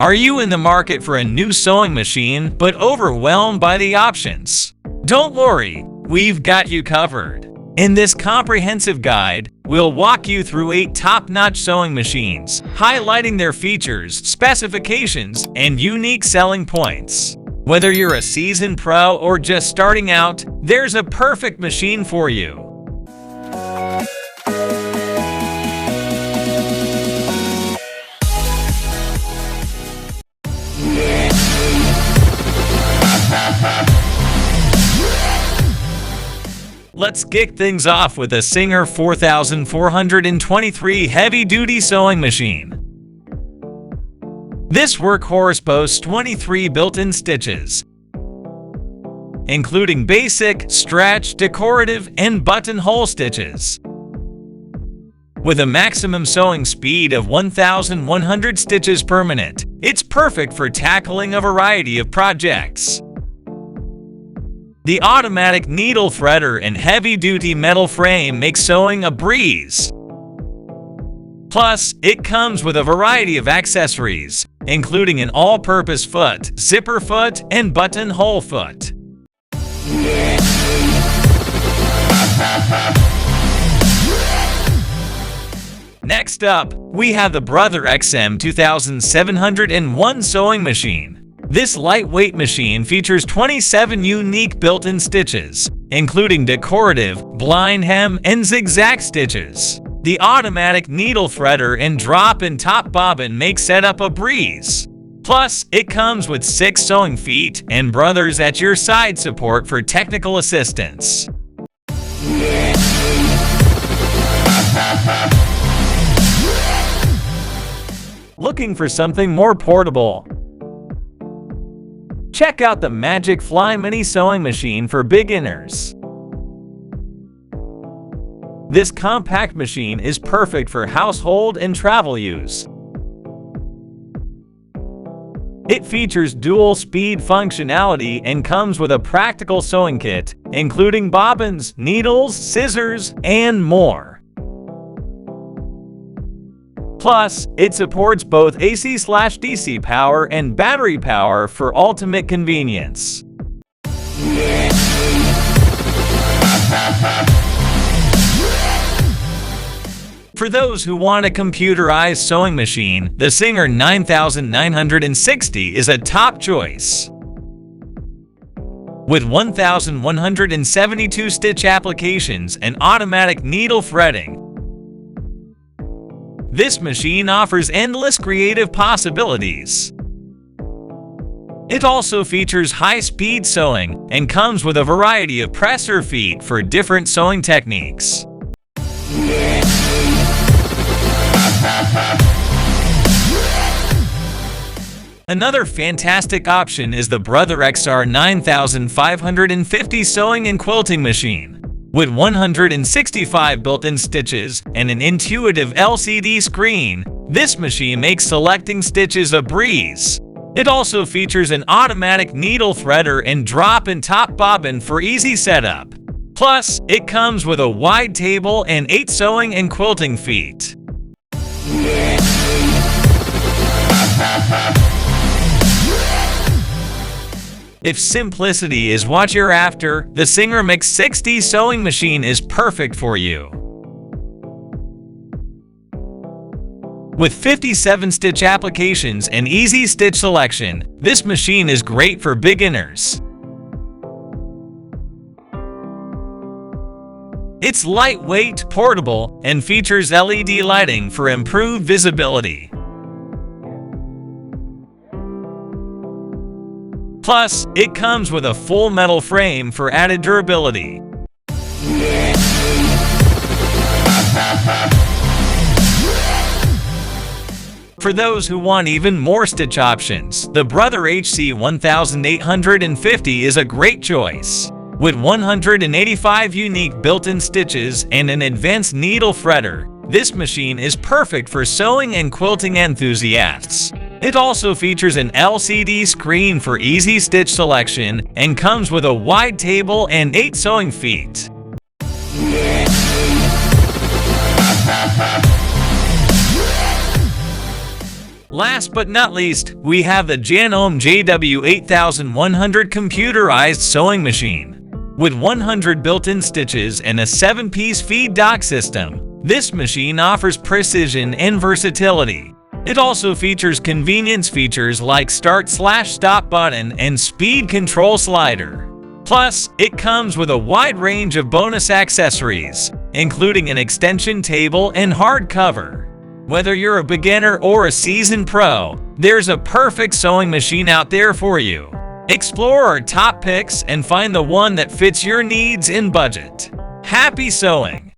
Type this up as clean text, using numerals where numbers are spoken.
Are you in the market for a new sewing machine but overwhelmed by the options? Don't worry, we've got you covered. In this comprehensive guide, we'll walk you through 8 top-notch sewing machines, highlighting their features, specifications, and unique selling points. Whether you're a seasoned pro or just starting out, there's a perfect machine for you. Let's kick things off with the Singer 4423 heavy-duty sewing machine. This workhorse boasts 23 built-in stitches, including basic, stretch, decorative, and buttonhole stitches. With a maximum sewing speed of 1,100 stitches per minute, it's perfect for tackling a variety of projects. The automatic needle threader and heavy-duty metal frame make sewing a breeze. Plus, it comes with a variety of accessories, including an all-purpose foot, zipper foot, and buttonhole foot. Next up, we have the Brother XM2701 Sewing Machine. This lightweight machine features 27 unique built-in stitches, including decorative, blind hem, and zigzag stitches. The automatic needle threader and drop-in top bobbin make setup a breeze. Plus, it comes with 6 sewing feet and brothers at your side support for technical assistance. Looking for something more portable? Check out the MagicFly mini sewing machine for beginners. This compact machine is perfect for household and travel use. It features dual-speed functionality and comes with a practical sewing kit, including bobbins, needles, scissors, and more. Plus, it supports both AC/DC power and battery power for ultimate convenience. For those who want a computerized sewing machine, the Singer 9960 is a top choice. With 1,172 stitch applications and automatic needle threading, this machine offers endless creative possibilities. It also features high-speed sewing and comes with a variety of presser feet for different sewing techniques. Another fantastic option is the Brother XR 9550 Sewing and Quilting Machine. With 165 built-in stitches and an intuitive LCD screen, this machine makes selecting stitches a breeze. It also features an automatic needle threader and drop-in top bobbin for easy setup. Plus, it comes with a wide table and 8 sewing and quilting feet. If simplicity is what you're after, the Singer Mix 60 sewing machine is perfect for you. With 57 stitch applications and easy stitch selection, this machine is great for beginners. It's lightweight, portable, and features LED lighting for improved visibility. Plus, it comes with a full metal frame for added durability. For those who want even more stitch options, the Brother XM2701 is a great choice. With 185 unique built-in stitches and an advanced needle threader, this machine is perfect for sewing and quilting enthusiasts. It also features an LCD screen for easy stitch selection and comes with a wide table and 8 sewing feet. Last but not least, we have the Janome JW8100 computerized sewing machine. With 100 built-in stitches and a 7-piece feed dock system, this machine offers precision and versatility. It also features convenience features like start/stop button and speed control slider. Plus, it comes with a wide range of bonus accessories, including an extension table and hard cover. Whether you're a beginner or a seasoned pro, there's a perfect sewing machine out there for you. Explore our top picks and find the one that fits your needs and budget. Happy sewing!